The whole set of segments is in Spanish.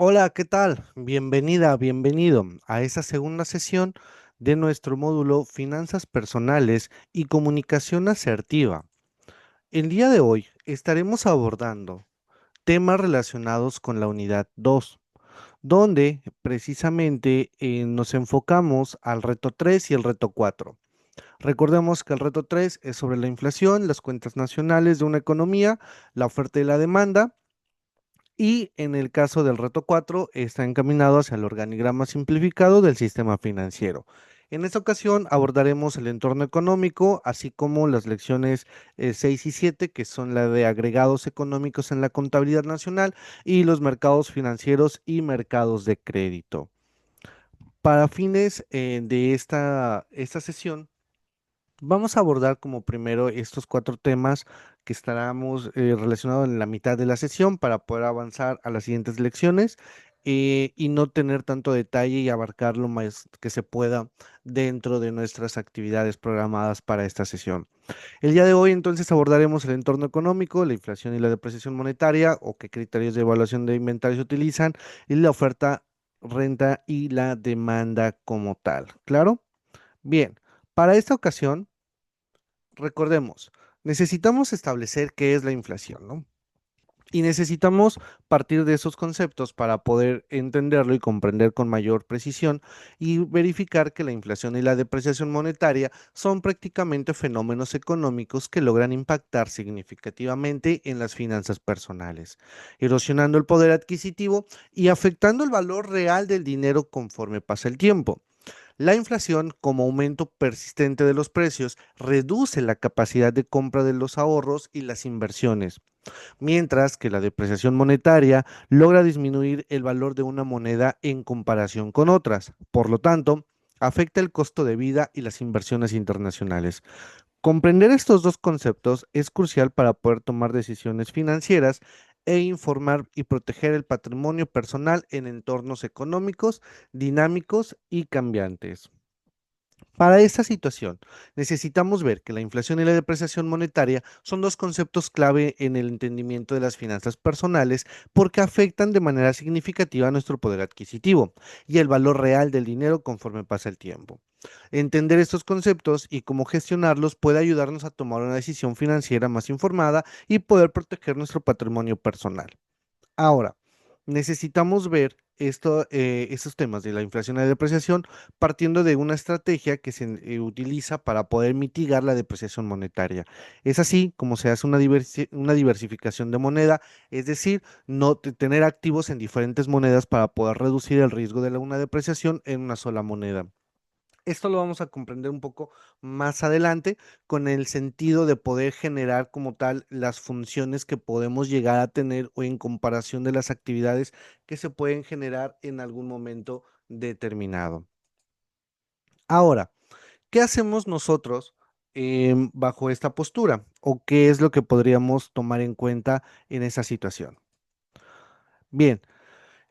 Hola, ¿qué tal? Bienvenida, bienvenido a esta segunda sesión de nuestro módulo Finanzas Personales y Comunicación Asertiva. El día de hoy estaremos abordando temas relacionados con la unidad 2, donde precisamente nos enfocamos al reto 3 y el reto 4. Recordemos que el reto 3 es sobre la inflación, las cuentas nacionales de una economía, la oferta y la demanda. Y en el caso del reto 4 está encaminado hacia el organigrama simplificado del sistema financiero. En esta ocasión abordaremos el entorno económico, así como las lecciones 6 y 7, que son la de agregados económicos en la contabilidad nacional, y los mercados financieros y mercados de crédito. Para fines de esta sesión, vamos a abordar como primero estos cuatro temas que estaremos relacionados en la mitad de la sesión para poder avanzar a las siguientes lecciones y no tener tanto detalle y abarcar lo más que se pueda dentro de nuestras actividades programadas para esta sesión. El día de hoy entonces abordaremos el entorno económico, la inflación y la depreciación monetaria o qué criterios de evaluación de inventario se utilizan y la oferta, renta y la demanda como tal. ¿Claro? Bien, para esta ocasión recordemos, necesitamos establecer qué es la inflación, ¿no? Y necesitamos partir de esos conceptos para poder entenderlo y comprender con mayor precisión y verificar que la inflación y la depreciación monetaria son prácticamente fenómenos económicos que logran impactar significativamente en las finanzas personales, erosionando el poder adquisitivo y afectando el valor real del dinero conforme pasa el tiempo. La inflación, como aumento persistente de los precios, reduce la capacidad de compra de los ahorros y las inversiones, mientras que la depreciación monetaria logra disminuir el valor de una moneda en comparación con otras. Por lo tanto, afecta el costo de vida y las inversiones internacionales. Comprender estos dos conceptos es crucial para poder tomar decisiones financieras e informar y proteger el patrimonio personal en entornos económicos, dinámicos y cambiantes. Para esta situación, necesitamos ver que la inflación y la depreciación monetaria son dos conceptos clave en el entendimiento de las finanzas personales porque afectan de manera significativa nuestro poder adquisitivo y el valor real del dinero conforme pasa el tiempo. Entender estos conceptos y cómo gestionarlos puede ayudarnos a tomar una decisión financiera más informada y poder proteger nuestro patrimonio personal. Ahora, necesitamos ver estos temas de la inflación y la depreciación partiendo de una estrategia que se utiliza para poder mitigar la depreciación monetaria. Es así como se hace una diversificación de moneda, es decir, no tener activos en diferentes monedas para poder reducir el riesgo de una depreciación en una sola moneda. Esto lo vamos a comprender un poco más adelante con el sentido de poder generar como tal las funciones que podemos llegar a tener o en comparación de las actividades que se pueden generar en algún momento determinado. Ahora, ¿qué hacemos nosotros bajo esta postura? ¿O qué es lo que podríamos tomar en cuenta en esa situación? Bien,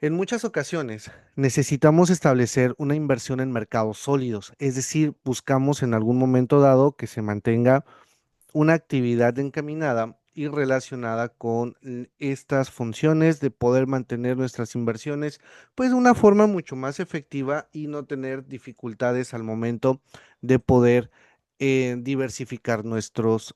en muchas ocasiones necesitamos establecer una inversión en mercados sólidos, es decir, buscamos en algún momento dado que se mantenga una actividad encaminada y relacionada con estas funciones de poder mantener nuestras inversiones, pues de una forma mucho más efectiva y no tener dificultades al momento de poder diversificar nuestras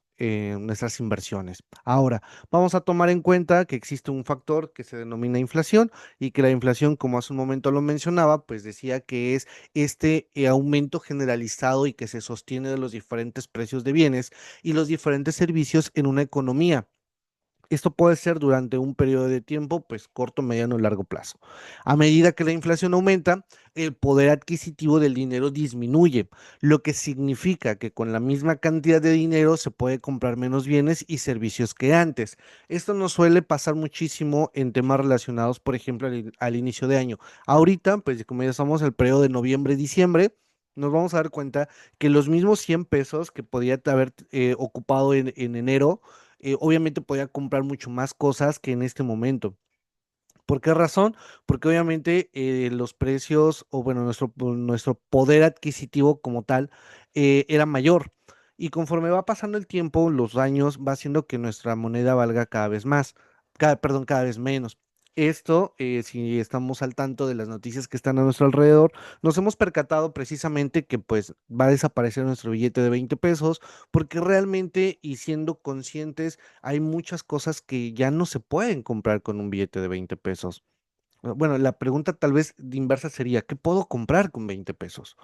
inversiones. Ahora, vamos a tomar en cuenta que existe un factor que se denomina inflación y que la inflación, como hace un momento lo mencionaba, pues decía que es este aumento generalizado y que se sostiene de los diferentes precios de bienes y los diferentes servicios en una economía. Esto puede ser durante un periodo de tiempo, pues corto, mediano o largo plazo. A medida que la inflación aumenta, el poder adquisitivo del dinero disminuye, lo que significa que con la misma cantidad de dinero se puede comprar menos bienes y servicios que antes. Esto nos suele pasar muchísimo en temas relacionados, por ejemplo, al inicio de año. Ahorita, pues como ya estamos en el periodo de noviembre-diciembre, nos vamos a dar cuenta que los mismos 100 pesos que podía haber ocupado en enero, obviamente podía comprar mucho más cosas que en este momento. ¿Por qué razón? Porque obviamente los precios o bueno, nuestro poder adquisitivo como tal era mayor. Y conforme va pasando el tiempo, los años va haciendo que nuestra moneda valga cada vez más, perdón, cada vez menos. Esto, si estamos al tanto de las noticias que están a nuestro alrededor, nos hemos percatado precisamente que pues va a desaparecer nuestro billete de 20 pesos, porque realmente y siendo conscientes, hay muchas cosas que ya no se pueden comprar con un billete de 20 pesos. Bueno, la pregunta tal vez de inversa sería, ¿qué puedo comprar con 20 pesos?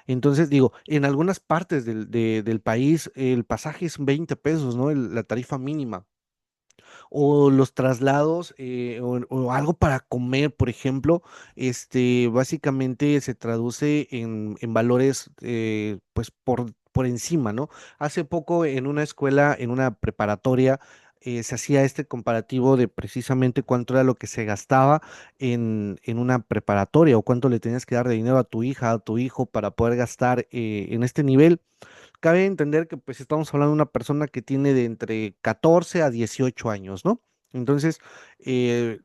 Entonces, digo, en algunas partes del país el pasaje es 20 pesos, ¿no? La tarifa mínima o los traslados o algo para comer, por ejemplo, básicamente se traduce en valores, pues por encima, ¿no? Hace poco en una escuela, en una preparatoria, se hacía este comparativo de precisamente cuánto era lo que se gastaba en una preparatoria o cuánto le tenías que dar de dinero a tu hija, a tu hijo para poder gastar en este nivel. Cabe entender que pues estamos hablando de una persona que tiene de entre 14 a 18 años, ¿no? Entonces, eh,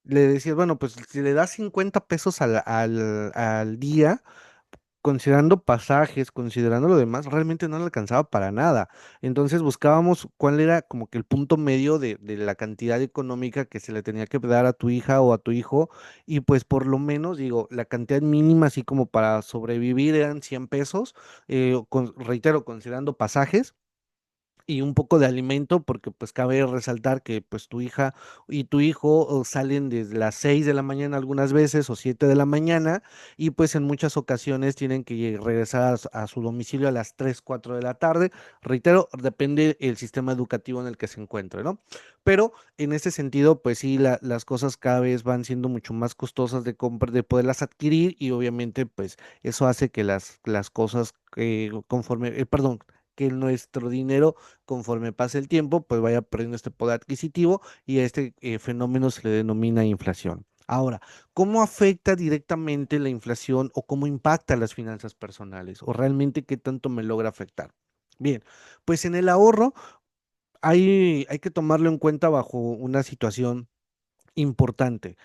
le decías, bueno, pues si le das 50 pesos al día, considerando pasajes, considerando lo demás, realmente no le alcanzaba para nada. Entonces buscábamos cuál era como que el punto medio de la cantidad económica que se le tenía que dar a tu hija o a tu hijo, y pues por lo menos, digo, la cantidad mínima, así como para sobrevivir, eran 100 pesos, reitero, considerando pasajes y un poco de alimento, porque pues cabe resaltar que pues tu hija y tu hijo salen desde las 6 de la mañana algunas veces o 7 de la mañana y pues en muchas ocasiones tienen que regresar a su domicilio a las 3 4 de la tarde. Reitero, depende el sistema educativo en el que se encuentre, ¿no? Pero en ese sentido, pues sí, las cosas cada vez van siendo mucho más costosas de compra, de poderlas adquirir y obviamente pues eso hace que las cosas perdón, que nuestro dinero conforme pase el tiempo, pues vaya perdiendo este poder adquisitivo y a este fenómeno se le denomina inflación. Ahora, ¿cómo afecta directamente la inflación o cómo impacta las finanzas personales? ¿O realmente qué tanto me logra afectar? Bien, pues en el ahorro hay que tomarlo en cuenta bajo una situación importante.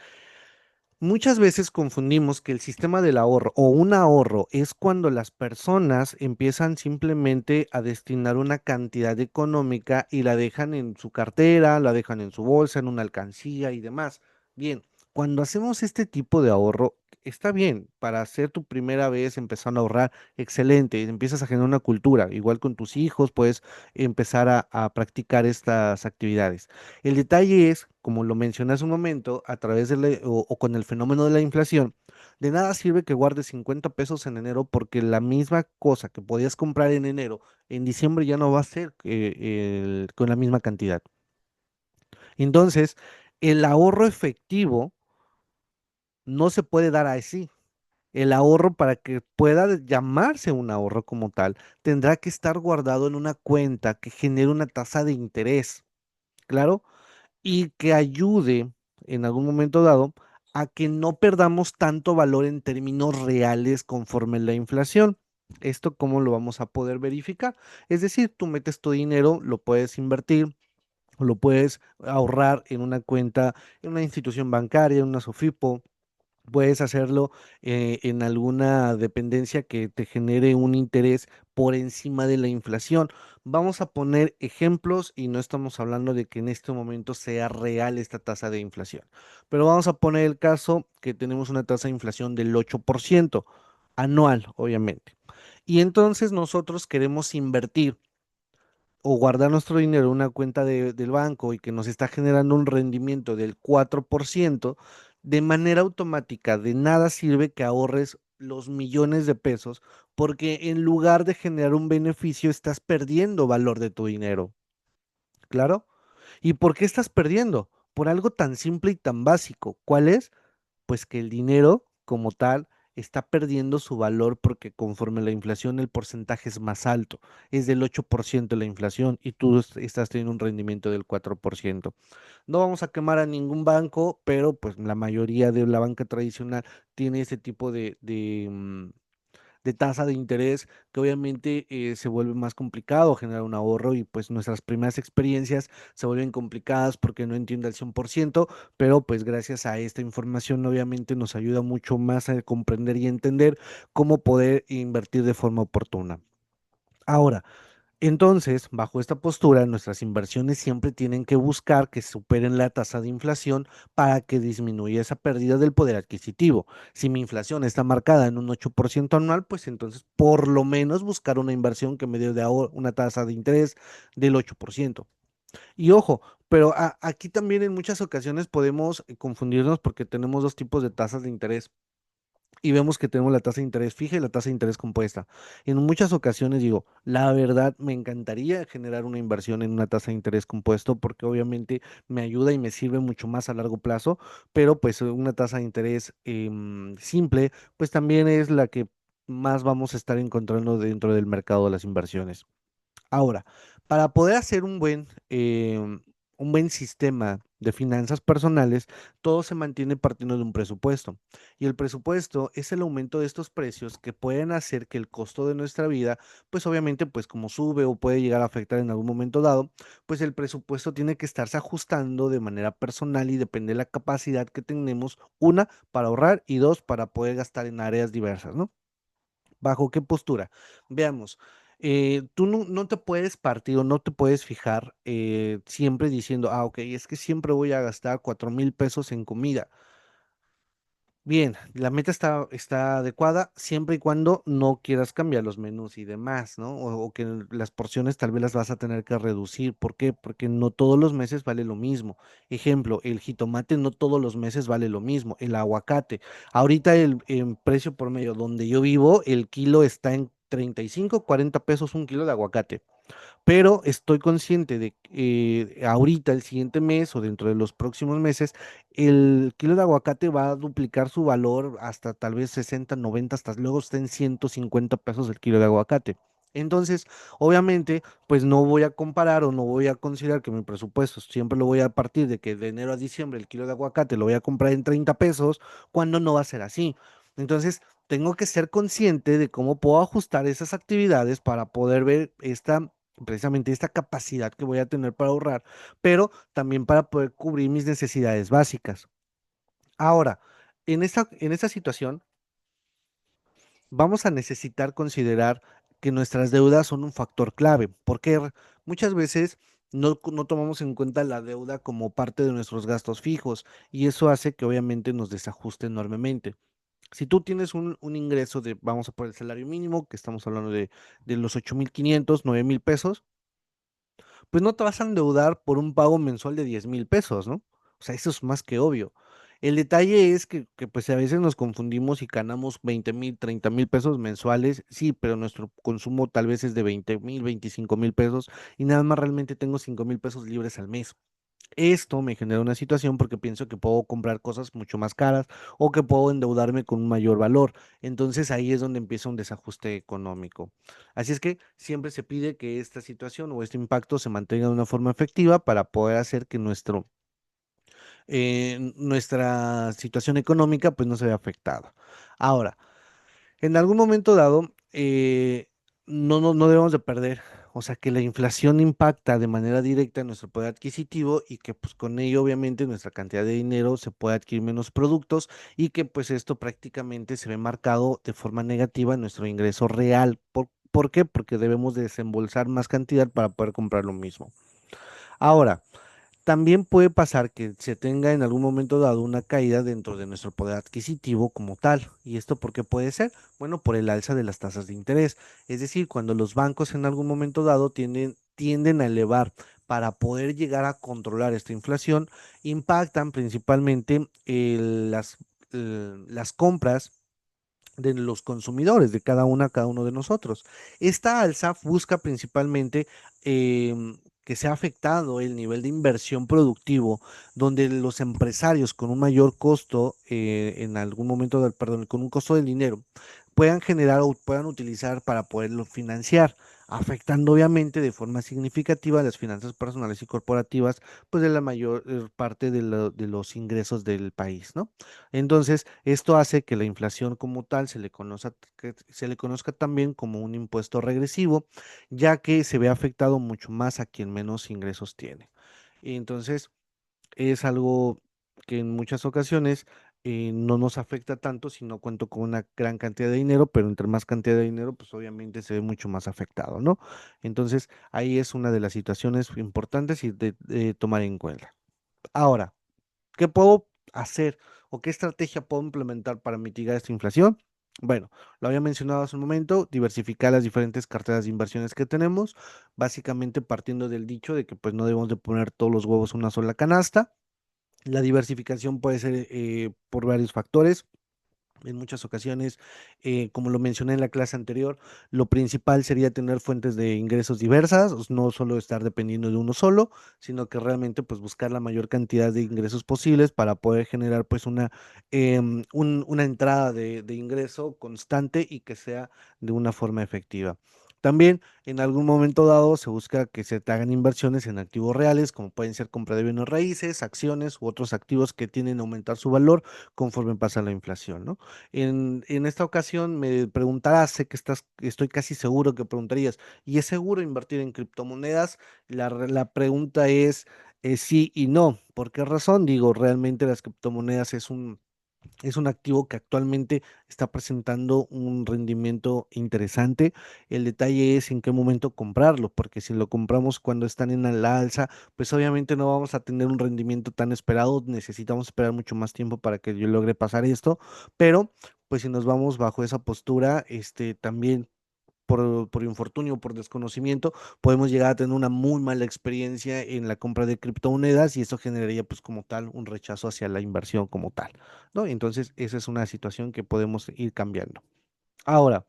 Muchas veces confundimos que el sistema del ahorro o un ahorro es cuando las personas empiezan simplemente a destinar una cantidad económica y la dejan en su cartera, la dejan en su bolsa, en una alcancía y demás. Bien, cuando hacemos este tipo de ahorro, está bien, para hacer tu primera vez empezando a ahorrar, excelente, empiezas a generar una cultura, igual con tus hijos puedes empezar a practicar estas actividades. El detalle es, como lo mencioné hace un momento, a través o con el fenómeno de la inflación, de nada sirve que guardes 50 pesos en enero porque la misma cosa que podías comprar en enero, en diciembre ya no va a ser con la misma cantidad. Entonces, el ahorro efectivo no se puede dar así. El ahorro, para que pueda llamarse un ahorro como tal, tendrá que estar guardado en una cuenta que genere una tasa de interés. Claro, y que ayude en algún momento dado a que no perdamos tanto valor en términos reales conforme la inflación. ¿Esto cómo lo vamos a poder verificar? Es decir, tú metes tu dinero, lo puedes invertir o lo puedes ahorrar en una cuenta, en una institución bancaria, en una SOFIPO. Puedes hacerlo en alguna dependencia que te genere un interés por encima de la inflación. Vamos a poner ejemplos y no estamos hablando de que en este momento sea real esta tasa de inflación, pero vamos a poner el caso que tenemos una tasa de inflación del 8% anual, obviamente. Y entonces nosotros queremos invertir o guardar nuestro dinero en una cuenta del banco y que nos está generando un rendimiento del 4%, de manera automática, de nada sirve que ahorres los millones de pesos porque en lugar de generar un beneficio estás perdiendo valor de tu dinero. ¿Claro? ¿Y por qué estás perdiendo? Por algo tan simple y tan básico. ¿Cuál es? Pues que el dinero como tal está perdiendo su valor porque conforme la inflación el porcentaje es más alto, es del 8% la inflación y tú estás teniendo un rendimiento del 4%. No vamos a quemar a ningún banco, pero pues la mayoría de la banca tradicional tiene ese tipo de tasa de interés que obviamente se vuelve más complicado generar un ahorro y pues nuestras primeras experiencias se vuelven complicadas porque no entiendo al 100%, pero pues gracias a esta información obviamente nos ayuda mucho más a comprender y entender cómo poder invertir de forma oportuna. Ahora, Entonces, bajo esta postura, nuestras inversiones siempre tienen que buscar que superen la tasa de inflación para que disminuya esa pérdida del poder adquisitivo. Si mi inflación está marcada en un 8% anual, pues entonces por lo menos buscar una inversión que me dé una tasa de interés del 8%. Y ojo, pero aquí también en muchas ocasiones podemos confundirnos porque tenemos dos tipos de tasas de interés y vemos que tenemos la tasa de interés fija y la tasa de interés compuesta. En muchas ocasiones digo, la verdad me encantaría generar una inversión en una tasa de interés compuesto porque obviamente me ayuda y me sirve mucho más a largo plazo, pero pues una tasa de interés simple pues también es la que más vamos a estar encontrando dentro del mercado de las inversiones. Ahora, para poder hacer un buen sistema de finanzas personales, todo se mantiene partiendo de un presupuesto. Y el presupuesto es el aumento de estos precios que pueden hacer que el costo de nuestra vida, pues obviamente, pues como sube o puede llegar a afectar en algún momento dado, pues el presupuesto tiene que estarse ajustando de manera personal y depende de la capacidad que tenemos, una, para ahorrar y dos, para poder gastar en áreas diversas, ¿no? ¿Bajo qué postura? Veamos, tú no te puedes partir o no te puedes fijar siempre diciendo, ok, es que siempre voy a gastar 4,000 pesos en comida. Bien, la meta está adecuada siempre y cuando no quieras cambiar los menús y demás, ¿no? O que las porciones tal vez las vas a tener que reducir. ¿Por qué? Porque no todos los meses vale lo mismo. Ejemplo, el jitomate no todos los meses vale lo mismo. El aguacate. Ahorita el en precio por medio donde yo vivo, el kilo está en 35, 40 pesos un kilo de aguacate, pero estoy consciente de que ahorita, el siguiente mes o dentro de los próximos meses, el kilo de aguacate va a duplicar su valor hasta tal vez 60, 90, hasta luego está en 150 pesos el kilo de aguacate. Entonces, obviamente, pues no voy a comparar o no voy a considerar que mi presupuesto siempre lo voy a partir de que de enero a diciembre el kilo de aguacate lo voy a comprar en 30 pesos, cuando no va a ser así. Entonces, tengo que ser consciente de cómo puedo ajustar esas actividades para poder ver precisamente esta capacidad que voy a tener para ahorrar, pero también para poder cubrir mis necesidades básicas. Ahora, en esta situación, vamos a necesitar considerar que nuestras deudas son un factor clave, porque muchas veces no tomamos en cuenta la deuda como parte de nuestros gastos fijos y eso hace que obviamente nos desajuste enormemente. Si tú tienes un ingreso de, vamos a poner el salario mínimo, que estamos hablando de los 8,500, 9,000 pesos, pues no te vas a endeudar por un pago mensual de 10,000 pesos, ¿no? O sea, eso es más que obvio. El detalle es que, pues a veces nos confundimos y ganamos 20,000, 30,000 pesos mensuales, sí, pero nuestro consumo tal vez es de 20,000, 25,000 pesos y nada más realmente tengo 5,000 pesos libres al mes. Esto me genera una situación porque pienso que puedo comprar cosas mucho más caras o que puedo endeudarme con un mayor valor. Entonces ahí es donde empieza un desajuste económico. Así es que siempre se pide que esta situación o este impacto se mantenga de una forma efectiva para poder hacer que nuestra situación económica pues no se vea afectada. Ahora, en algún momento dado, no debemos de perder, o sea, que la inflación impacta de manera directa en nuestro poder adquisitivo y que pues con ello obviamente nuestra cantidad de dinero se puede adquirir menos productos y que pues esto prácticamente se ve marcado de forma negativa en nuestro ingreso real. ¿Por qué? Porque debemos de desembolsar más cantidad para poder comprar lo mismo. Ahora, también puede pasar que se tenga en algún momento dado una caída dentro de nuestro poder adquisitivo como tal. ¿Y esto por qué puede ser? Bueno, por el alza de las tasas de interés. Es decir, cuando los bancos en algún momento dado tienden a elevar para poder llegar a controlar esta inflación, impactan principalmente las compras de los consumidores, de cada uno de nosotros. Esta alza busca principalmente que sea afectado el nivel de inversión productivo, donde los empresarios con un mayor costo, en algún momento perdón, con un costo del dinero, puedan generar o puedan utilizar para poderlo financiar, afectando obviamente de forma significativa las finanzas personales y corporativas, pues de la mayor parte de los ingresos del país, ¿no? Entonces, esto hace que la inflación como tal se le conozca también como un impuesto regresivo, ya que se ve afectado mucho más a quien menos ingresos tiene. Y entonces, es algo que en muchas ocasiones no nos afecta tanto si no cuento con una gran cantidad de dinero, pero entre más cantidad de dinero, pues obviamente se ve mucho más afectado, ¿no? Entonces, ahí es una de las situaciones importantes y de tomar en cuenta. Ahora, ¿qué puedo hacer o qué estrategia puedo implementar para mitigar esta inflación? Bueno, lo había mencionado hace un momento, diversificar las diferentes carteras de inversiones que tenemos, básicamente partiendo del dicho de que pues no debemos de poner todos los huevos en una sola canasta. La diversificación puede ser por varios factores. En muchas ocasiones, como lo mencioné en la clase anterior, lo principal sería tener fuentes de ingresos diversas, no solo estar dependiendo de uno solo, sino que realmente pues buscar la mayor cantidad de ingresos posibles para poder generar pues una entrada de ingreso constante y que sea de una forma efectiva. También en algún momento dado se busca que se te hagan inversiones en activos reales, como pueden ser compra de bienes raíces, acciones u otros activos que tienden a aumentar su valor conforme pasa la inflación, ¿no? En esta ocasión me preguntarás, sé que estoy casi seguro que preguntarías, ¿y es seguro invertir en criptomonedas? La pregunta es sí y no. ¿Por qué razón? Digo, realmente las criptomonedas es un activo que actualmente está presentando un rendimiento interesante. El detalle es en qué momento comprarlo, porque si lo compramos cuando están en la alza, pues obviamente no vamos a tener un rendimiento tan esperado. Necesitamos esperar mucho más tiempo para que yo logre pasar esto. Pero, pues si nos vamos bajo esa postura, también por infortunio, por desconocimiento, podemos llegar a tener una muy mala experiencia en la compra de criptomonedas y eso generaría pues como tal un rechazo hacia la inversión como tal, ¿no? Entonces, esa es una situación que podemos ir cambiando. Ahora,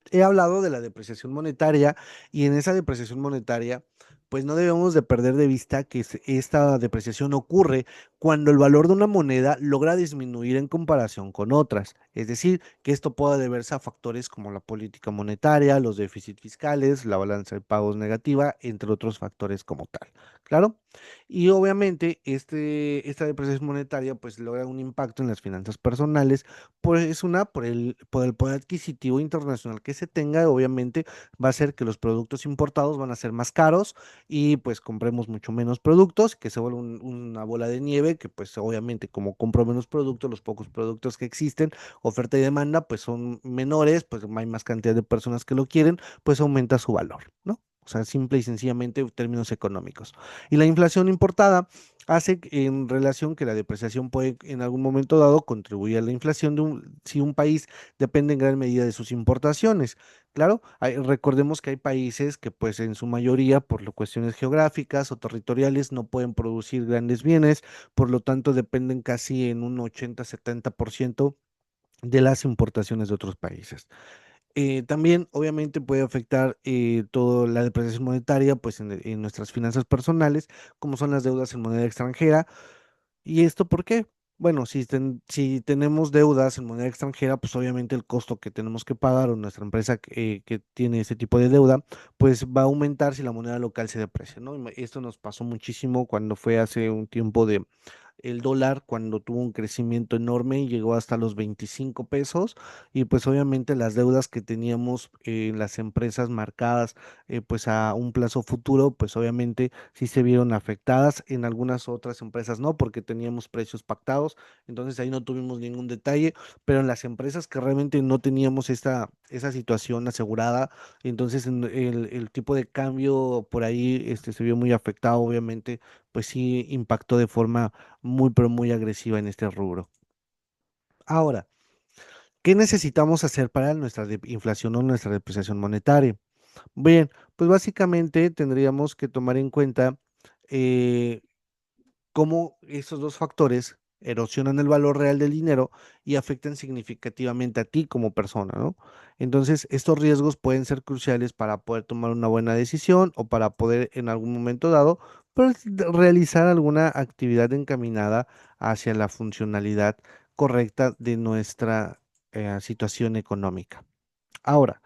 he hablado de la depreciación monetaria y en esa depreciación monetaria, pues no debemos de perder de vista que esta depreciación ocurre cuando el valor de una moneda logra disminuir en comparación con otras. Es decir, que esto pueda deberse a factores como la política monetaria, los déficits fiscales, la balanza de pagos negativa, entre otros factores como tal. ¿Claro? Y obviamente esta depreciación monetaria pues logra un impacto en las finanzas personales pues una, por el poder adquisitivo internacional que se tenga, obviamente va a ser que los productos importados van a ser más caros y pues compremos mucho menos productos, que se vuelve una bola de nieve, que pues obviamente como compro menos productos, los pocos productos que existen, oferta y demanda, pues son menores, pues hay más cantidad de personas que lo quieren, pues aumenta su valor, ¿no? O sea, simple y sencillamente términos económicos. Y la inflación importada hace en relación que la depreciación puede en algún momento dado contribuir a la inflación si un país depende en gran medida de sus importaciones. Claro, recordemos que hay países que pues en su mayoría por cuestiones geográficas o territoriales no pueden producir grandes bienes, por lo tanto dependen casi en un 80-70% de las importaciones de otros países. También, obviamente, puede afectar toda la depreciación monetaria, pues en nuestras finanzas personales, como son las deudas en moneda extranjera. ¿Y esto por qué? Bueno, si tenemos deudas en moneda extranjera, pues obviamente el costo que tenemos que pagar o nuestra empresa que tiene ese tipo de deuda, pues va a aumentar si la moneda local se deprecia, ¿no? Esto nos pasó muchísimo cuando fue hace un tiempo de el dólar cuando tuvo un crecimiento enorme y llegó hasta los 25 pesos y pues obviamente las deudas que teníamos en las empresas marcadas pues a un plazo futuro pues obviamente sí se vieron afectadas, en algunas otras empresas no porque teníamos precios pactados, entonces ahí no tuvimos ningún detalle, pero en las empresas que realmente no teníamos esa situación asegurada, entonces el tipo de cambio por ahí se vio muy afectado, obviamente pues sí impactó de forma muy, pero muy agresiva en este rubro. Ahora, ¿qué necesitamos hacer para nuestra inflación o nuestra depreciación monetaria? Bien, pues básicamente tendríamos que tomar en cuenta eh, cómo esos dos factores erosionan el valor real del dinero y afectan significativamente a ti como persona, ¿no? Entonces, estos riesgos pueden ser cruciales para poder tomar una buena decisión o para poder en algún momento dado pues, realizar alguna actividad encaminada hacia la funcionalidad correcta de nuestra situación económica. Ahora,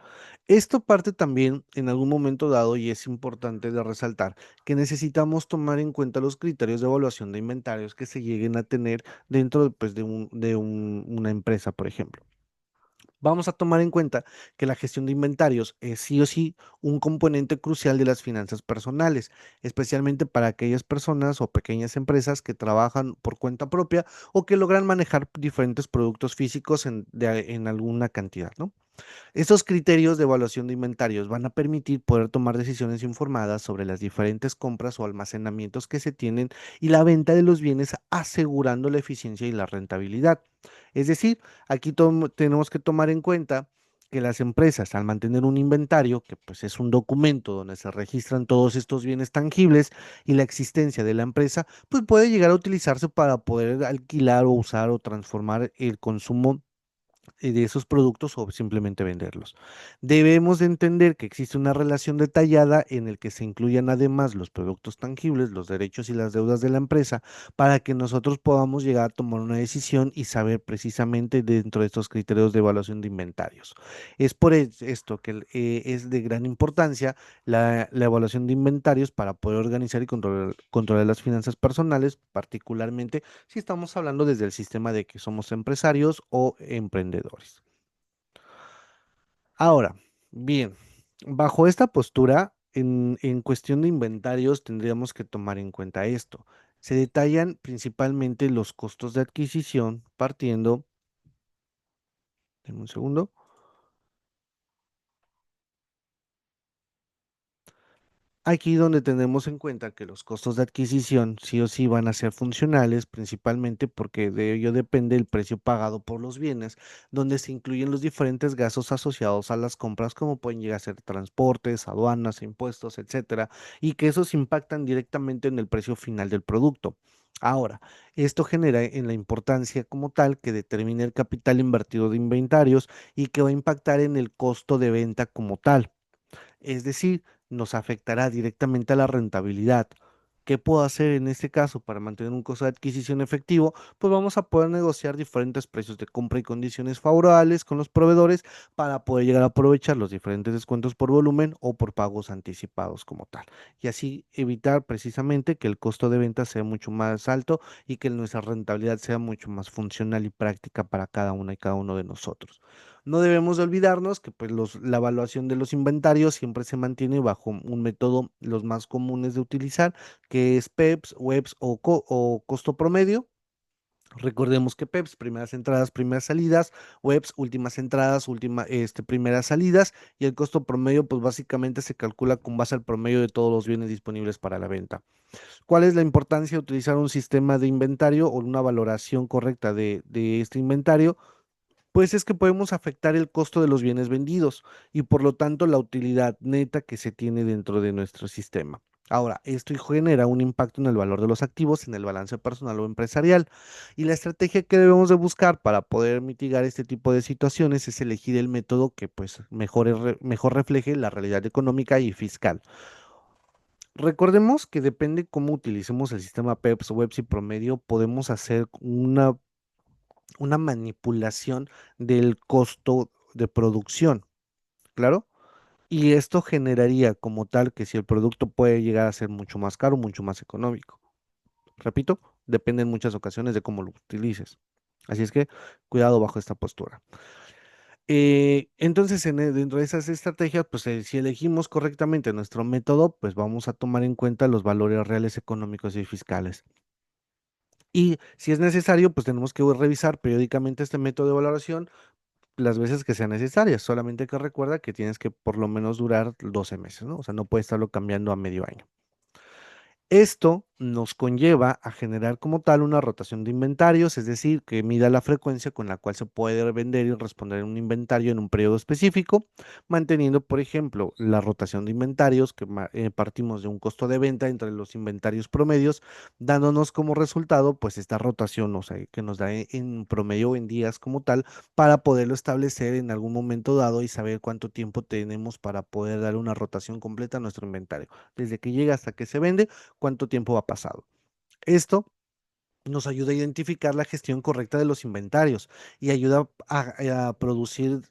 esto parte también en algún momento dado y es importante de resaltar que necesitamos tomar en cuenta los criterios de evaluación de inventarios que se lleguen a tener dentro pues, una empresa, por ejemplo. Vamos a tomar en cuenta que la gestión de inventarios es sí o sí un componente crucial de las finanzas personales, especialmente para aquellas personas o pequeñas empresas que trabajan por cuenta propia o que logran manejar diferentes productos físicos en alguna cantidad, ¿no? Estos criterios de evaluación de inventarios van a permitir poder tomar decisiones informadas sobre las diferentes compras o almacenamientos que se tienen y la venta de los bienes, asegurando la eficiencia y la rentabilidad. Es decir, aquí tenemos que tomar en cuenta que las empresas, al mantener un inventario, que pues es un documento donde se registran todos estos bienes tangibles y la existencia de la empresa, pues puede llegar a utilizarse para poder alquilar o usar o transformar el consumo de esos productos o simplemente venderlos. Debemos de entender que existe una relación detallada en el que se incluyan además los productos tangibles, los derechos y las deudas de la empresa, para que nosotros podamos llegar a tomar una decisión y saber precisamente dentro de estos criterios de evaluación de inventarios. Es por esto que es de gran importancia la evaluación de inventarios para poder organizar y controlar las finanzas personales, particularmente si estamos hablando desde el sistema de que somos empresarios o emprendedores. Ahora, bien, bajo esta postura, en cuestión de inventarios tendríamos que tomar en cuenta esto. Se detallan principalmente los costos de adquisición partiendo, denme un segundo. Aquí donde tenemos en cuenta que los costos de adquisición sí o sí van a ser funcionales, principalmente porque de ello depende el precio pagado por los bienes, donde se incluyen los diferentes gastos asociados a las compras, como pueden llegar a ser transportes, aduanas, impuestos, etcétera, y que esos impactan directamente en el precio final del producto. Ahora, esto genera en la importancia como tal que determina el capital invertido de inventarios y que va a impactar en el costo de venta como tal. Es decir, nos afectará directamente a la rentabilidad. ¿Qué puedo hacer en este caso para mantener un costo de adquisición efectivo? Pues vamos a poder negociar diferentes precios de compra y condiciones favorables con los proveedores para poder llegar a aprovechar los diferentes descuentos por volumen o por pagos anticipados como tal. Y así evitar precisamente que el costo de venta sea mucho más alto y que nuestra rentabilidad sea mucho más funcional y práctica para cada una y cada uno de nosotros. No debemos de olvidarnos que pues la evaluación de los inventarios siempre se mantiene bajo un método los más comunes de utilizar, que es PEPS, WEPS o costo promedio. Recordemos que PEPS, primeras entradas, primeras salidas, WEPS, últimas entradas, primeras salidas, y el costo promedio, pues básicamente se calcula con base al promedio de todos los bienes disponibles para la venta. ¿Cuál es la importancia de utilizar un sistema de inventario o una valoración correcta de este inventario? Pues es que podemos afectar el costo de los bienes vendidos y por lo tanto la utilidad neta que se tiene dentro de nuestro sistema. Ahora, esto genera un impacto en el valor de los activos, en el balance personal o empresarial. Y la estrategia que debemos de buscar para poder mitigar este tipo de situaciones es elegir el método que pues mejor refleje la realidad económica y fiscal. Recordemos que depende cómo utilicemos el sistema PEPS, WEPS y promedio, podemos hacer una manipulación del costo de producción, claro. Y esto generaría como tal que si el producto puede llegar a ser mucho más caro, mucho más económico. Repito, depende en muchas ocasiones de cómo lo utilices. Así es que cuidado bajo esta postura. Entonces, dentro de esas estrategias, pues si elegimos correctamente nuestro método, pues vamos a tomar en cuenta los valores reales económicos y fiscales. Y si es necesario, pues tenemos que revisar periódicamente este método de valoración las veces que sean necesarias, solamente que recuerda que tienes que por lo menos durar 12 meses, ¿no? O sea, no puedes estarlo cambiando a medio año. Esto nos conlleva a generar como tal una rotación de inventarios, es decir, que mida la frecuencia con la cual se puede vender y responder un inventario en un periodo específico, manteniendo, por ejemplo, la rotación de inventarios, que partimos de un costo de venta entre los inventarios promedios, dándonos como resultado, pues esta rotación, o sea, que nos da en promedio en días como tal, para poderlo establecer en algún momento dado y saber cuánto tiempo tenemos para poder dar una rotación completa a nuestro inventario, desde que llega hasta que se vende cuánto tiempo ha pasado. Esto nos ayuda a identificar la gestión correcta de los inventarios y ayuda a producir,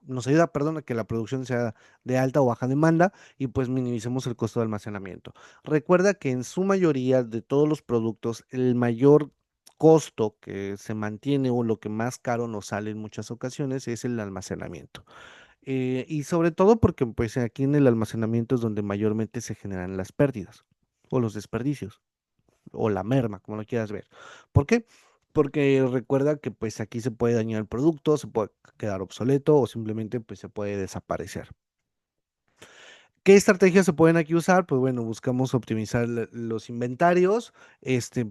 nos ayuda, perdón, a que la producción sea de alta o baja demanda y pues minimicemos el costo de almacenamiento. Recuerda que en su mayoría de todos los productos, el mayor costo que se mantiene o lo que más caro nos sale en muchas ocasiones es el almacenamiento. Y sobre todo porque pues aquí en el almacenamiento es donde mayormente se generan las pérdidas o los desperdicios o la merma, como lo quieras ver. ¿Por qué? Porque recuerda que pues aquí se puede dañar el producto, se puede quedar obsoleto o simplemente pues se puede desaparecer. ¿Qué estrategias se pueden aquí usar? Pues bueno, buscamos optimizar los inventarios,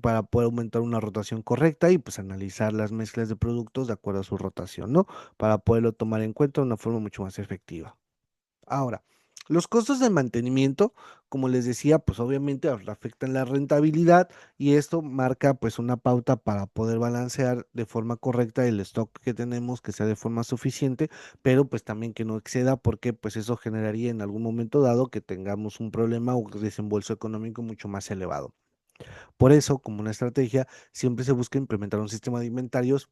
para poder aumentar una rotación correcta y pues analizar las mezclas de productos de acuerdo a su rotación, ¿no? Para poderlo tomar en cuenta de una forma mucho más efectiva. Ahora, los costos de mantenimiento, como les decía, pues obviamente afectan la rentabilidad y esto marca pues una pauta para poder balancear de forma correcta el stock que tenemos, que sea de forma suficiente, pero pues también que no exceda porque pues eso generaría en algún momento dado que tengamos un problema o desembolso económico mucho más elevado. Por eso, como una estrategia, siempre se busca implementar un sistema de inventarios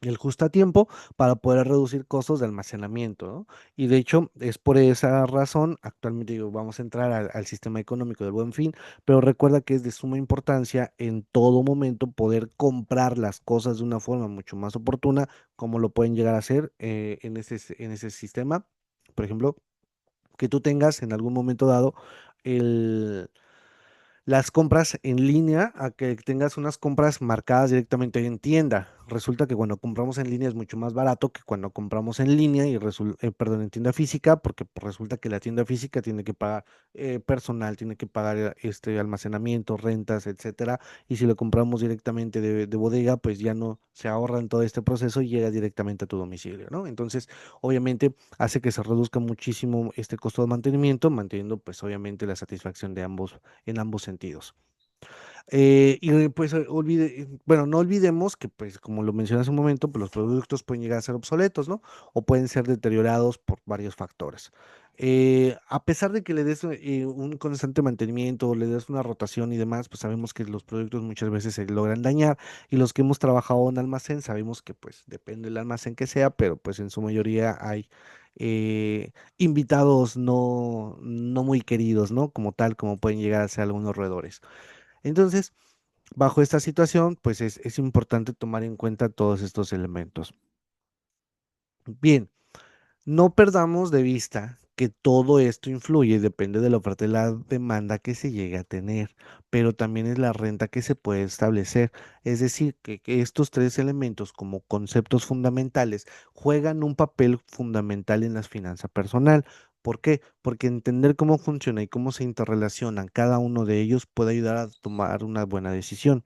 el justo a tiempo para poder reducir costos de almacenamiento, ¿no? Y de hecho, es por esa razón, actualmente digo, vamos a entrar al sistema económico del Buen Fin, pero recuerda que es de suma importancia en todo momento poder comprar las cosas de una forma mucho más oportuna, como lo pueden llegar a hacer en ese sistema. Por ejemplo, que tú tengas en algún momento dado el las compras en línea a que tengas unas compras marcadas directamente en tienda. Resulta que cuando compramos en línea es mucho más barato que cuando compramos en línea y perdón, en tienda física, porque pues, resulta que la tienda física tiene que pagar personal, tiene que pagar almacenamiento, rentas, etcétera. Y si lo compramos directamente de bodega, pues ya no se ahorran todo este proceso y llega directamente a tu domicilio, ¿no? Entonces, obviamente hace que se reduzca muchísimo este costo de mantenimiento, manteniendo pues obviamente la satisfacción de ambos en ambos sentidos. Y pues bueno, no olvidemos que pues como lo mencioné hace un momento, pues los productos pueden llegar a ser obsoletos, ¿no? O pueden ser deteriorados por varios factores. A pesar de que le des un constante mantenimiento, le des una rotación y demás, pues sabemos que los productos muchas veces se logran dañar y los que hemos trabajado en almacén sabemos que pues depende del almacén que sea, pero pues en su mayoría hay invitados no muy queridos, ¿no? Como tal, como pueden llegar a ser algunos roedores. Entonces, bajo esta situación, pues es importante tomar en cuenta todos estos elementos. Bien, no perdamos de vista que todo esto influye, depende de la oferta y la demanda que se llegue a tener, pero también es la renta que se puede establecer. Es decir, que estos tres elementos como conceptos fundamentales juegan un papel fundamental en la finanza personal. ¿Por qué? Porque entender cómo funciona y cómo se interrelacionan cada uno de ellos puede ayudar a tomar una buena decisión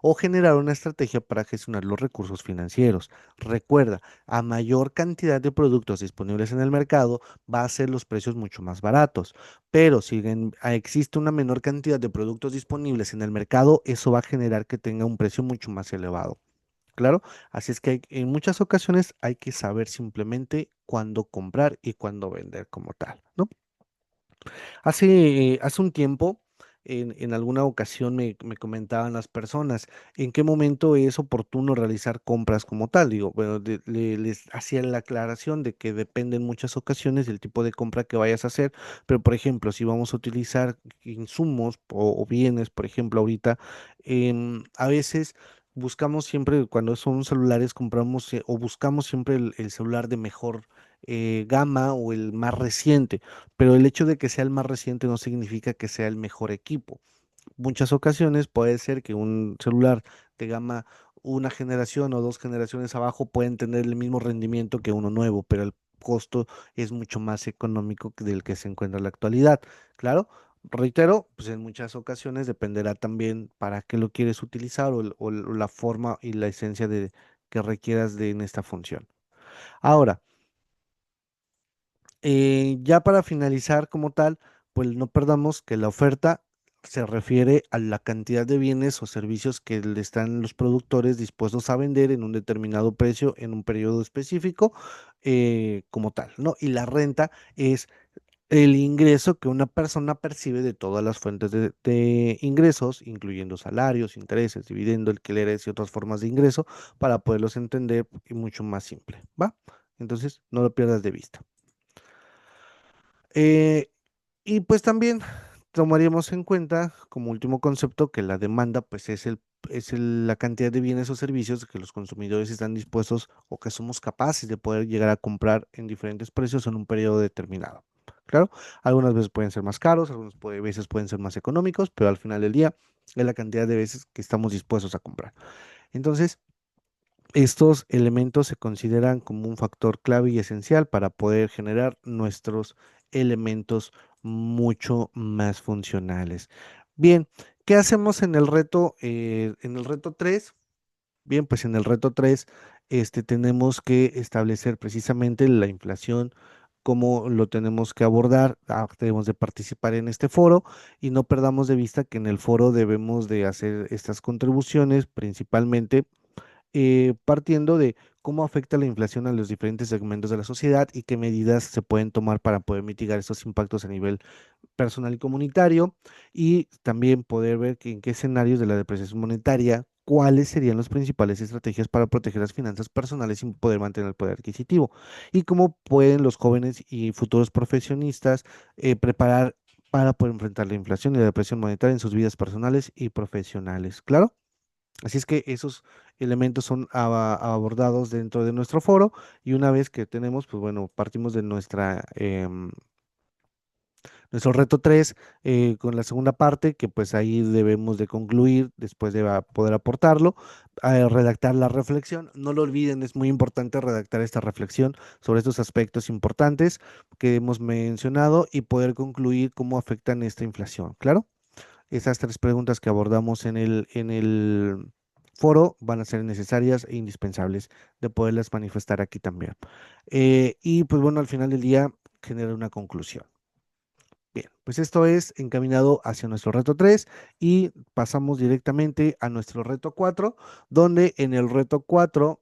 o generar una estrategia para gestionar los recursos financieros. Recuerda, a mayor cantidad de productos disponibles en el mercado, va a ser los precios mucho más baratos. Pero si existe una menor cantidad de productos disponibles en el mercado, eso va a generar que tenga un precio mucho más elevado. Claro, así es que en muchas ocasiones hay que saber simplemente cuándo comprar y cuándo vender como tal, ¿no? Hace un tiempo, en alguna ocasión me comentaban las personas en qué momento es oportuno realizar compras como tal. Digo, bueno, les hacía la aclaración de que depende en muchas ocasiones del tipo de compra que vayas a hacer, pero por ejemplo, si vamos a utilizar insumos o bienes, por ejemplo, ahorita, a veces buscamos siempre, cuando son celulares, compramos o buscamos siempre el celular de mejor gama o el más reciente, pero el hecho de que sea el más reciente no significa que sea el mejor equipo. Muchas ocasiones puede ser que un celular de gama una generación o dos generaciones abajo pueden tener el mismo rendimiento que uno nuevo, pero el costo es mucho más económico que del que se encuentra en la actualidad. Claro, reitero, pues en muchas ocasiones dependerá también para qué lo quieres utilizar o la forma y la esencia de que requieras de en esta función. Ahora, ya para finalizar como tal, pues no perdamos que la oferta se refiere a la cantidad de bienes o servicios que le están los productores dispuestos a vender en un determinado precio en un periodo específico, como tal, ¿no? Y la renta es el ingreso que una persona percibe de todas las fuentes de ingresos, incluyendo salarios, intereses, dividendos, alquileres y otras formas de ingreso, para poderlos entender y mucho más simple, ¿va? Entonces, no lo pierdas de vista. Eh, y pues también tomaríamos en cuenta como último concepto que la demanda pues la cantidad de bienes o servicios que los consumidores están dispuestos o que somos capaces de poder llegar a comprar en diferentes precios en un periodo determinado. Claro, algunas veces pueden ser más caros, veces pueden ser más económicos, pero al final del día es la cantidad de veces que estamos dispuestos a comprar. Entonces, estos elementos se consideran como un factor clave y esencial para poder generar nuestros elementos mucho más funcionales. Bien, ¿qué hacemos en el reto 3? Bien, pues en el reto 3 tenemos que establecer precisamente la inflación, cómo lo tenemos que abordar. Debemos de participar en este foro y no perdamos de vista que en el foro debemos de hacer estas contribuciones principalmente partiendo de cómo afecta la inflación a los diferentes segmentos de la sociedad y qué medidas se pueden tomar para poder mitigar estos impactos a nivel personal y comunitario, y también poder ver en qué escenarios de la depreciación monetaria, cuáles serían las principales estrategias para proteger las finanzas personales y poder mantener el poder adquisitivo, y cómo pueden los jóvenes y futuros profesionistas preparar para poder enfrentar la inflación y la depresión monetaria en sus vidas personales y profesionales. ¿Claro? Así es que esos elementos son abordados dentro de nuestro foro, y una vez que tenemos, pues bueno, partimos de nuestro reto 3 con la segunda parte, que pues ahí debemos de concluir después de poder aportarlo, a redactar la reflexión. No lo olviden, es muy importante redactar esta reflexión sobre estos aspectos importantes que hemos mencionado y poder concluir cómo afectan esta inflación. ¿Claro? Esas tres preguntas que abordamos en el foro van a ser necesarias e indispensables de poderlas manifestar aquí también. Y pues bueno, al final del día genera una conclusión. Bien, pues esto es encaminado hacia nuestro reto 3 y pasamos directamente a nuestro reto 4, donde en el reto 4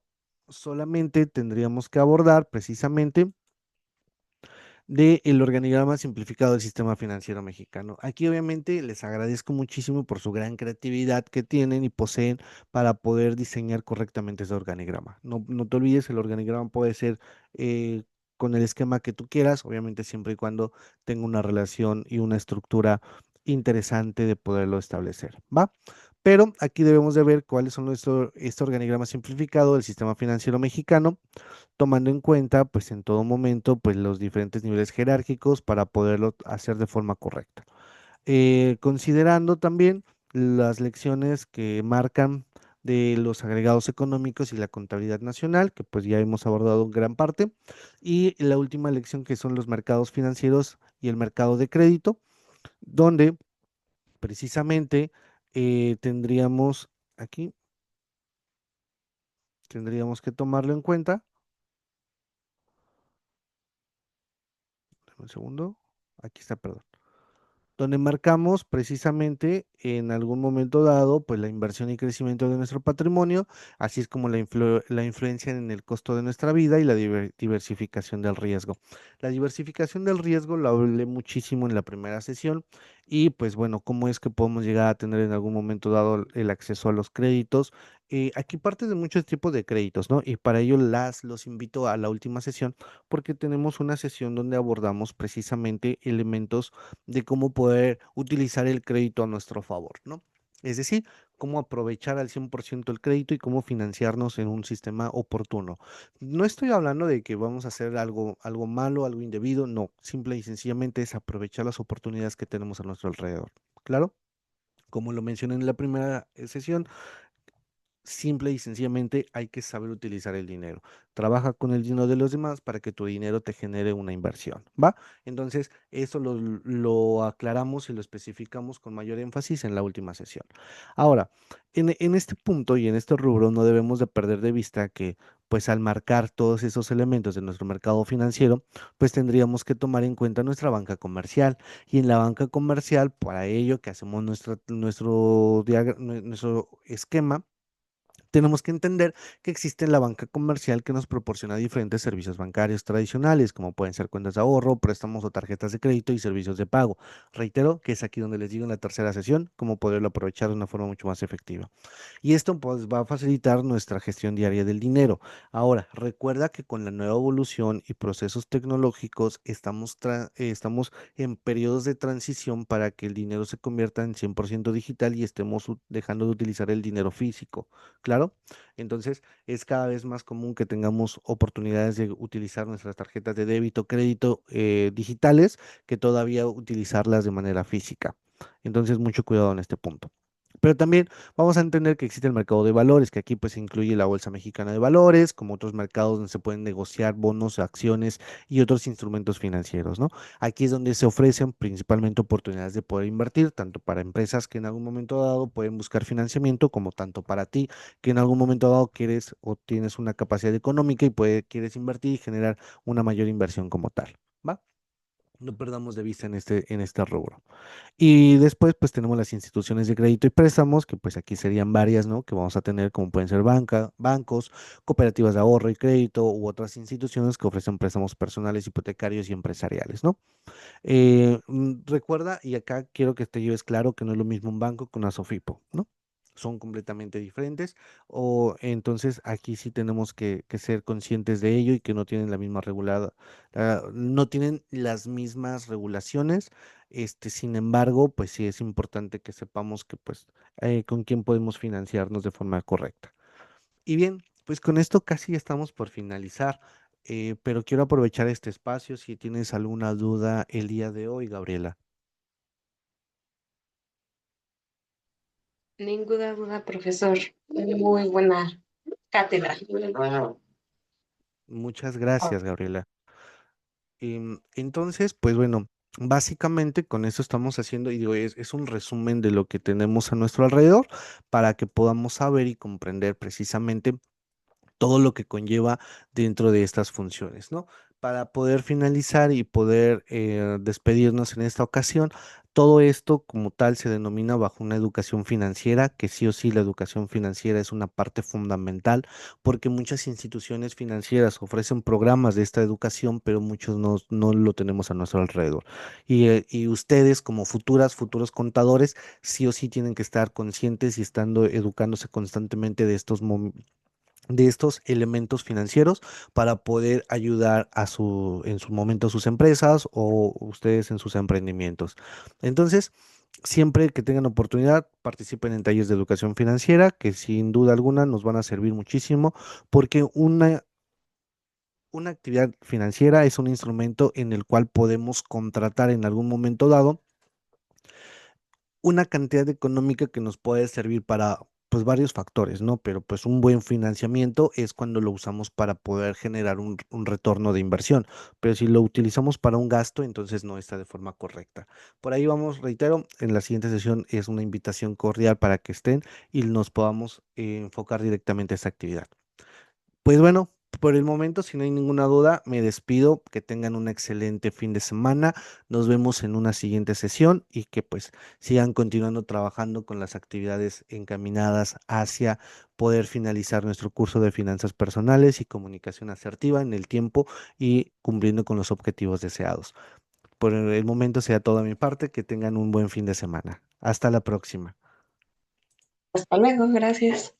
solamente tendríamos que abordar precisamente del organigrama simplificado del sistema financiero mexicano. Aquí obviamente les agradezco muchísimo por su gran creatividad que tienen y poseen para poder diseñar correctamente ese organigrama. No, no te olvides, el organigrama puede ser con el esquema que tú quieras, obviamente siempre y cuando tenga una relación y una estructura interesante de poderlo establecer, ¿va? Pero aquí debemos de ver cuáles son este organigrama simplificado del sistema financiero mexicano, tomando en cuenta pues en todo momento pues los diferentes niveles jerárquicos para poderlo hacer de forma correcta. Considerando también las lecciones que marcan de los agregados económicos y la contabilidad nacional, que pues ya hemos abordado en gran parte, y la última lección que son los mercados financieros y el mercado de crédito, donde precisamente tendríamos aquí, tendríamos que tomarlo en cuenta. Dame un segundo, aquí está, perdón. Donde marcamos precisamente en algún momento dado, pues la inversión y crecimiento de nuestro patrimonio, así es como la influencia en el costo de nuestra vida y la diversificación del riesgo. La diversificación del riesgo lo hablé muchísimo en la primera sesión, y pues bueno, cómo es que podemos llegar a tener en algún momento dado el acceso a los créditos. Aquí parte de muchos tipos de créditos, ¿no? Y para ello los invito a la última sesión, porque tenemos una sesión donde abordamos precisamente elementos de cómo poder utilizar el crédito a nuestro favor, ¿no? Es decir, cómo aprovechar al 100% el crédito y cómo financiarnos en un sistema oportuno. No estoy hablando de que vamos a hacer algo malo, algo indebido, no, simple y sencillamente es aprovechar las oportunidades que tenemos a nuestro alrededor. ¿Claro? Como lo mencioné en la primera sesión, simple y sencillamente hay que saber utilizar el dinero. Trabaja con el dinero de los demás para que tu dinero te genere una inversión, ¿va? Entonces, eso lo aclaramos y lo especificamos con mayor énfasis en la última sesión. Ahora, en este punto y en este rubro no debemos de perder de vista que, pues al marcar todos esos elementos de nuestro mercado financiero, pues tendríamos que tomar en cuenta nuestra banca comercial. Y en la banca comercial, para ello que hacemos nuestro esquema, Tenemos que entender que existe la banca comercial que nos proporciona diferentes servicios bancarios tradicionales, como pueden ser cuentas de ahorro, préstamos o tarjetas de crédito y servicios de pago. Reitero que es aquí donde les digo en la tercera sesión cómo poderlo aprovechar de una forma mucho más efectiva. Y esto pues va a facilitar nuestra gestión diaria del dinero. Ahora, recuerda que con la nueva evolución y procesos tecnológicos estamos en periodos de transición para que el dinero se convierta en 100% digital y estemos dejando de utilizar el dinero físico. Claro, entonces es cada vez más común que tengamos oportunidades de utilizar nuestras tarjetas de débito, crédito digitales que todavía utilizarlas de manera física. Entonces, mucho cuidado en este punto. Pero también vamos a entender que existe el mercado de valores, que aquí pues incluye la Bolsa Mexicana de Valores, como otros mercados donde se pueden negociar bonos, acciones y otros instrumentos financieros, ¿no? Aquí es donde se ofrecen principalmente oportunidades de poder invertir, tanto para empresas que en algún momento dado pueden buscar financiamiento, como tanto para ti que en algún momento dado quieres o tienes una capacidad económica y quieres invertir y generar una mayor inversión como tal, ¿va? No perdamos de vista en este rubro. Y después, pues tenemos las instituciones de crédito y préstamos, que pues aquí serían varias, ¿no? Que vamos a tener, como pueden ser bancos, cooperativas de ahorro y crédito u otras instituciones que ofrecen préstamos personales, hipotecarios y empresariales, ¿no? Recuerda, y acá quiero que te lleves claro que no es lo mismo un banco que una SOFIPO, ¿no? Son completamente diferentes, o entonces aquí sí tenemos que ser conscientes de ello y que no tienen la misma regulada, no tienen las mismas regulaciones. Sin embargo, pues sí es importante que sepamos que pues con quién podemos financiarnos de forma correcta. Y bien, pues con esto casi estamos por finalizar, pero quiero aprovechar este espacio si tienes alguna duda el día de hoy, Gabriela. Ninguna duda, profesor. Muy buena cátedra. Muchas gracias, Gabriela. Entonces, pues bueno, básicamente con eso estamos haciendo, y digo, es un resumen de lo que tenemos a nuestro alrededor para que podamos saber y comprender precisamente todo lo que conlleva dentro de estas funciones, ¿no? Para poder finalizar y poder despedirnos en esta ocasión, todo esto como tal se denomina bajo una educación financiera, que sí o sí la educación financiera es una parte fundamental, porque muchas instituciones financieras ofrecen programas de esta educación, pero muchos no lo tenemos a nuestro alrededor. Y ustedes como futuros contadores, sí o sí tienen que estar conscientes y estando educándose constantemente de estos elementos financieros para poder ayudar en su momento a sus empresas o ustedes en sus emprendimientos. Entonces, siempre que tengan oportunidad, participen en talleres de educación financiera que sin duda alguna nos van a servir muchísimo porque una actividad financiera es un instrumento en el cual podemos contratar en algún momento dado una cantidad económica que nos puede servir para pues varios factores, ¿no? Pero pues un buen financiamiento es cuando lo usamos para poder generar un retorno de inversión, pero si lo utilizamos para un gasto, entonces no está de forma correcta. Por ahí vamos, reitero, en la siguiente sesión es una invitación cordial para que estén y nos podamos enfocar directamente a esta actividad. Pues bueno, por el momento, si no hay ninguna duda, me despido. Que tengan un excelente fin de semana. Nos vemos en una siguiente sesión y que pues sigan continuando trabajando con las actividades encaminadas hacia poder finalizar nuestro curso de finanzas personales y comunicación asertiva en el tiempo y cumpliendo con los objetivos deseados. Por el momento sea toda mi parte. Que tengan un buen fin de semana. Hasta la próxima. Hasta luego, gracias.